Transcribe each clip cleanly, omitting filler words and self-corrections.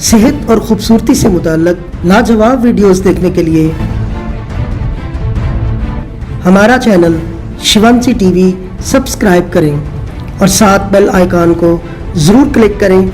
सेहत और खूबसूरती से मुताल्लिक लाजवाब वीडियोस देखने के लिए हमारा चैनल शिवांशी टीवी सब्सक्राइब करें और साथ बेल आइकॉन को ज़रूर क्लिक करें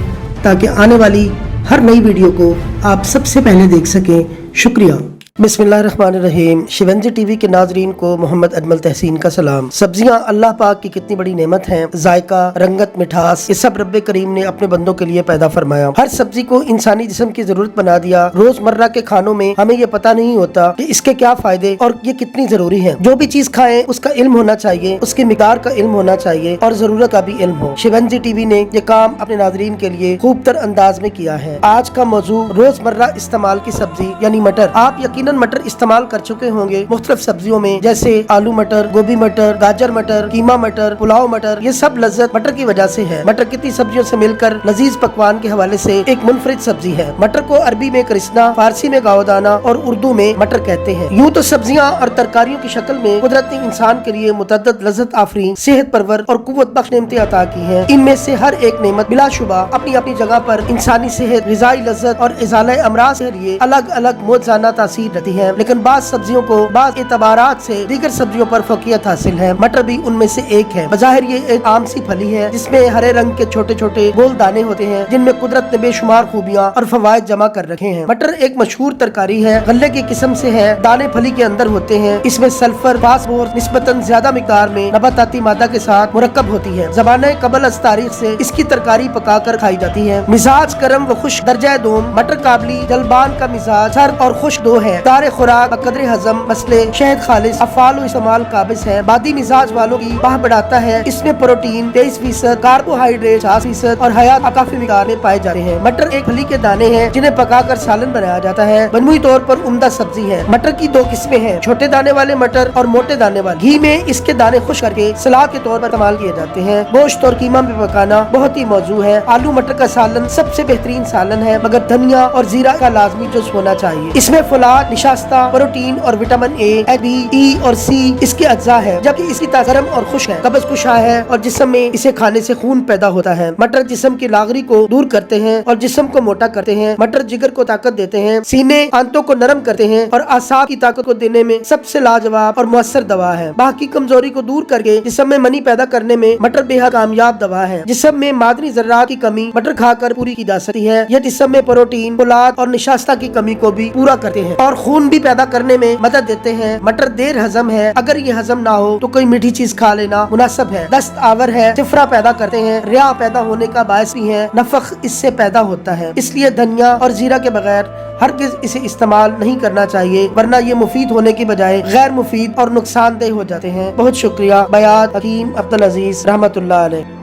ताकि आने वाली हर नई वीडियो को आप सबसे पहले देख सकें। शुक्रिया। बिस्मिल्लाहिर्रहमानिर्रहीम। शिवांशी टीवी के नाजरीन को मोहम्मद अजमल तहसीन का सलाम। सब्जियां अल्लाह पाक की कितनी बड़ी नेमत हैं। जायका, रंगत, मिठास, ये सब रब्बे करीम ने अपने बंदों के लिए पैदा फरमाया। हर सब्जी को इंसानी जिस्म की जरूरत बना दिया। रोजमर्रा के खानों में हमें ये पता नहीं होता कि इसके क्या फायदे और ये कितनी जरूरी है। जो भी चीज खाएं उसका इल्म होना चाहिए, उसकी मिकदार का इल्म होना चाहिए और जरूरत का भी इल्म हो। शिवांशी टीवी ने ये काम अपने नाजरीन के लिए खूबतर अंदाज में किया है। आज का मौजू रोजमर्रा इस्तेमाल की सब्जी यानी मटर। आप यकीनन मटर इस्तेमाल कर चुके होंगे मुख्तलिफ सब्जियों में, जैसे आलू मटर, गोभी मटर, गाजर मटर, कीमा मटर, पुलाव मटर। ये सब लज्जत मटर की वजह से है। मटर कितनी सब्जियों से मिलकर लजीज पकवान के हवाले से एक मुनफरिद सब्जी है। मटर को अरबी में करिश्ना, फारसी में गावदाना और उर्दू में मटर कहते हैं। यूं तो सब्जियां और तरकारियों की शक्ल में कुदरत ने इंसान के लिए मुतअद्दिद लज्जत आफरीन, सेहत परवर और कुव्वत बख्श नेमतें अता की हैं। इनमें से हर एक नेमत बिलाशुबा अपनी अपनी जगह पर इंसानी सेहत, ग़िज़ाई लज्जत और इज़ाले अमराज के लिए अलग अलग मौजज़ाना तासीर रहती है। लेकिन बाज़ सब्जियों को बाज़ एतबारात से दीगर सब्जियों पर फ़ौक़ियत हासिल है। मटर भी उनमें से एक है। बज़ाहिर ये एक आम सी फली है जिसमें हरे रंग के छोटे छोटे गोल दाने होते हैं जिनमें कुदरत ने बेशुमार खूबियाँ और फवायद जमा कर रखे हैं। मटर एक मशहूर तरकारी है। गल्ले की किस्म से है। दाने फली के अंदर होते हैं। इसमें सल्फर, फास्फोरस निस्बतन ज्यादा मिकदार में नबाताती मादा के साथ मुरक्कब होती है। ज़माने कबल अज़ तारीख से इसकी तरकारी पका कर खाई जाती है। मिजाज गर्म व खुश दर्जा दोम। मटर काबली जलबान का मिजाज सर्द और खुश दो है। दारे खुराक, कदरे हजम, मसले, शहद खालिस, अफाल इस्तेमाल काबिज है। बादी मिजाज वालों की बाह बढ़ाता है। इसमें प्रोटीन 23%, कार्बोहाइड्रेट 50% और हयात काफी मिकदार में पाए जाते हैं। मटर एक फली के दाने हैं जिन्हें पकाकर सालन बनाया जाता है। मजमूई तौर पर उम्दा सब्जी है। मटर की दो किस्में हैं, छोटे दाने वाले मटर और मोटे दाने वाले। घी में इसके दाने खुश करके सलाद के तौर पर इस्तेमाल किए जाते हैं। गोश्त और कीमा में पकाना बहुत ही मौजू है। आलू मटर का सालन सबसे बेहतरीन सालन है, मगर धनिया और जीरा का लाजमी जुज़ होना चाहिए। इसमें फुलाद, निशास्ता, प्रोटीन और विटामिन ए, बी, ई और सी इसके अज्जा है। जबकि इसकी गर्म और खुश है, कब्ज कुशा है और जिस्म में इसे खाने से खून पैदा होता है। मटर जिस्म की लागरी को दूर करते हैं और जिस्म को मोटा करते हैं। मटर जिगर को ताकत देते हैं, सीने आंतों को नरम करते हैं और आसाब की ताकत को देने में सबसे लाजवाब और मुअस्सर दवा है। बाकी कमजोरी को दूर करके जिस्म में मनी पैदा करने में मटर बेहद कामयाब दवा है। जिस्म में मादनी ज़र्रात की कमी मटर खाकर पूरी की जा सकती है। यह जिस्म में प्रोटीन, फुलाद और निशास्ता की कमी को भी पूरा करते हैं और खून भी पैदा करने में मदद देते हैं। मटर देर हजम है। अगर ये हजम ना हो तो कोई मीठी चीज खा लेना मुनासिब है। दस्त आवर है, चिफरा पैदा करते हैं, रिया पैदा होने का बायस भी है, नफख इससे पैदा होता है। इसलिए धनिया और जीरा के बगैर हरगिज इसे इस्तेमाल नहीं करना चाहिए, वरना ये मुफीद होने की बजाय गैर मुफीद और नुकसानदेह हो जाते हैं। बहुत शुक्रिया। बयात हकीम अब्दुल अजीज रहमतुल्लाह अलैह।